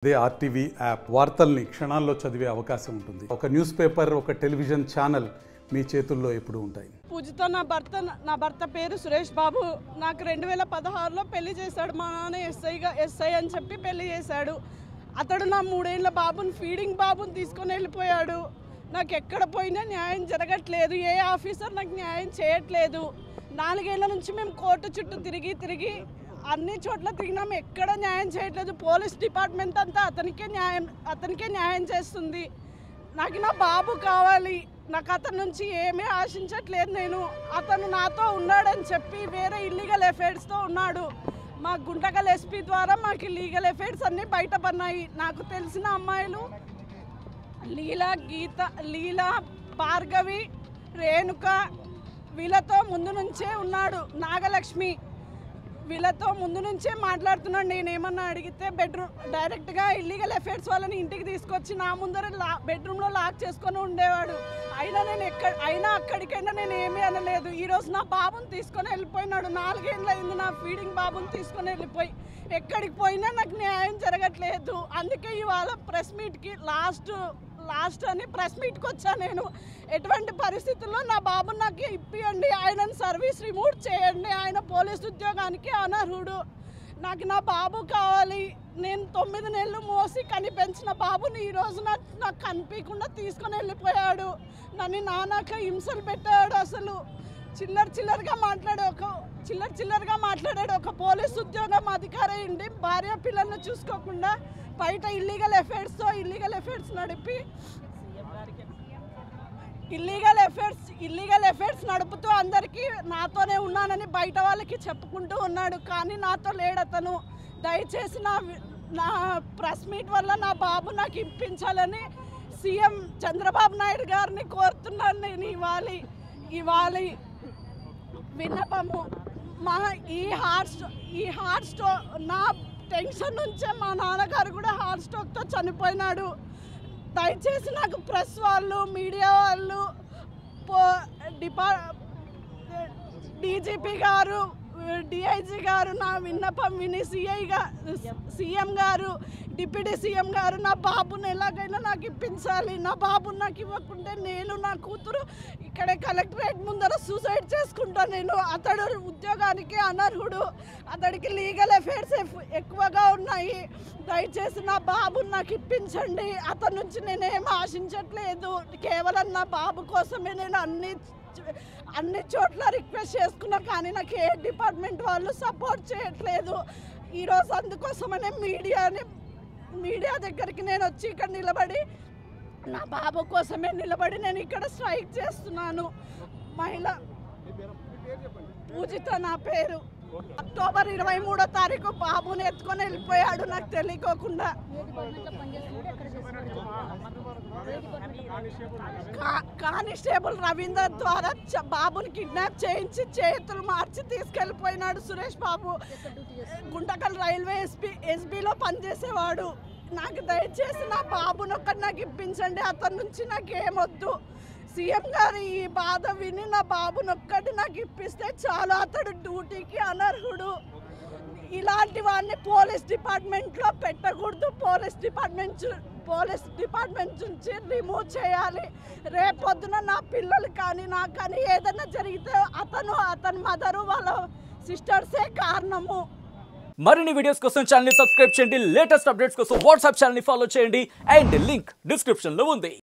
అదే RTV app వార్తల్ని క్షణాల్లో చదివే అవకాశం ఉంటుంది. ఒక న్యూస్ పేపర్, ఒక టెలివిజన్ ఛానల్ మీ చేతుల్లో ఎప్పుడు ఉంటాయి. పూజితో నా భర్త పేరు సురేష్ బాబు. నాకు 2016లో పెళ్లి చేశాడు. మా నాన్న ఎస్ఐ అని చెప్పి పెళ్లి చేశాడు. అతడు నా 3 ఏళ్ల బాబుని, ఫీడింగ్ బాబుని తీసుకొని వెళ్ళిపోయాడు. నాకు ఎక్కడ పోయినా న్యాయం జరగట్లేదు. ఏ ఆఫీసర్ నాకు న్యాయం చేయట్లేదు. 4 ఏళ్ల నుంచి మేము కోర్టు చుట్టూ తిరిగి అన్ని చోట్ల తిరిగినాము. ఎక్కడ న్యాయం చేయట్లేదు. పోలీస్ డిపార్ట్మెంట్ అంతా అతనికే న్యాయం చేస్తుంది. నాకు నా బాబు కావాలి. నాకు అతని నుంచి ఏమీ ఆశించట్లేదు. అతను నాతో ఉన్నాడని చెప్పి వేరే ఇల్లీగల్ అఫైర్స్తో ఉన్నాడు. మా గుంటకల్ ఎస్పీ ద్వారా మాకు లీగల్ అఫైర్స్ అన్నీ బయటపడినాయి. నాకు తెలిసిన అమ్మాయిలు లీలా, భార్గవి, రేణుక, వీళ్ళతో ముందు నుంచే ఉన్నాడు. నాగలక్ష్మి, వీళ్ళతో ముందు నుంచే మాట్లాడుతున్నాడు. నేనేమన్నా అడిగితే డైరెక్ట్గా ఇల్లీగల్ అఫైర్స్ వాళ్ళని ఇంటికి తీసుకొచ్చి నా ముందర బెడ్రూమ్లో లాక్ చేసుకొని ఉండేవాడు. అయినా అక్కడికైనా నేను ఏమీ అనలేదు. ఈరోజు నా బాబుని తీసుకొని వెళ్ళిపోయినాడు. 4 ఏళ్ళు అయింది నా ఫీడింగ్ బాబుని తీసుకొని వెళ్ళిపోయి. ఎక్కడికి పోయినా నాకు న్యాయం జరగట్లేదు. అందుకే ఇవాళ ప్రెస్ మీట్కి లాస్ట్ అని ప్రెస్ మీట్కి వచ్చా. నేను ఎటువంటి పరిస్థితుల్లో నా బాబుని నాకు ఇప్పియండి. ఆయనను సర్వీస్ రిమూవ్ చేయండి. ఆయన పోలీసు ఉద్యోగానికి అనర్హుడు. నాకు నా బాబు కావాలి. నేను 9 నెలలు మోసి కనిపెంచిన బాబుని ఈరోజు నాకు కనిపించకుండా తీసుకొని వెళ్ళిపోయాడు. నన్ను నానాక హింసలు పెట్టాడు. అసలు చిల్లరగా మాట్లాడాడు. ఒక పోలీసు ఉద్యోగం అధికారి ఉండి భార్య పిల్లలను చూసుకోకుండా బయట ఇల్లీగల్ అఫైర్స్ నడిపి ఇల్లీగల్ అఫైర్స్ నడుపుతూ అందరికీ నాతోనే ఉన్నానని బయట వాళ్ళకి చెప్పుకుంటూ ఉన్నాడు. కానీ నాతో లేడతను. దయచేసి నా ప్రెస్ మీట్ వల్ల నా బాబు నాకు ఇప్పించాలని సీఎం చంద్రబాబు నాయుడు గారిని కోరుతున్నాను. నేను ఇవ్వాలి విన్నపము. ఈ హార్ట్ స్ట్రోక్ నా టెన్షన్ నుంచే మా నాన్నగారు కూడా హార్ట్ స్ట్రోక్తో చనిపోయినాడు. దయచేసి నాకు ప్రెస్ వాళ్ళు, మీడియా వాళ్ళు, డీజీపీ గారు, డిఐజీ గారు నా విన్నపం విని సీఎం గారు, డిప్యూటీ సీఎం గారు నా బాబుని ఎలాగైనా నాకు ఇప్పించాలి. నా బాబుని నాకు ఇవ్వకుంటే నేను, నా కూతురు ఇక్కడే కలెక్టరేట్ ముందర సూసైడ్ చేసుకుంటాను. అతడు ఉద్యోగానికి అనర్హుడు. అతడికి లీగల్ అఫైర్స్ ఎక్కువగా ఉన్నాయి. దయచేసి నా బాబుని నాకు ఇప్పించండి. అతని నుంచి నేనేం ఆశించట్లేదు. కేవలం నా బాబు కోసమే నేను అన్ని చోట్ల రిక్వెస్ట్ చేసుకున్నా. కానీ నాకు ఏ డిపార్ట్మెంట్ వాళ్ళు సపోర్ట్ చేయట్లేదు. ఈరోజు అందుకోసమనే మీడియా దగ్గరికి నేను వచ్చి ఇక్కడ నిలబడి నా బాబు కోసమే నేను ఇక్కడ స్ట్రైక్ చేస్తున్నాను. మహిళ పూజిత నా పేరు. అక్టోబర్ 23వ తారీఖు బాబుని ఎత్తుకొని వెళ్ళిపోయాడు నాకు తెలియకోకుండా. కానిస్టేబుల్ రవీందర్ ద్వారా బాబుని కిడ్నాప్ చేయించి చేతులు మార్చి తీసుకెళ్ళిపోయినాడు. సురేష్ బాబు గుంటకల్ రైల్వే ఎస్బీలో పనిచేసేవాడు. నాకు దయచేసి నా బాబుని ఒక్కటి నాకు ఇప్పించండి. అతని నుంచి నాకేమొద్దు. సీఎం గారు ఈ బాధ విని నా బాబుని ఒక్కటి నాకు ఇప్పిస్తే చాలు. అతడు డ్యూటీకి అనర్హుడు. ఇలాంటి వాడిని పోలీస్ డిపార్ట్మెంట్లో పెట్టకూడదు. పోలీస్ డిపార్ట్మెంట్ నుంచి రిమూవ్ చేయాలి. రేపొద్దున నా పిల్లలు కానీ నాకు కానీ ఏదైనా జరిగితే అతని మదరు వాళ్ళ సిస్టర్సే కారణము. మరిన్ని వీడియోస్ కోసం ఛానల్ ని సబ్స్క్రైబ్ చేయండి. లేటెస్ట్ అప్డేట్స్ కోసం వాట్సాప్ ఛానల్ ని ఫాలో చేయండి. అండ్ లింక్ డిస్క్రిప్షన్ లో ఉంది.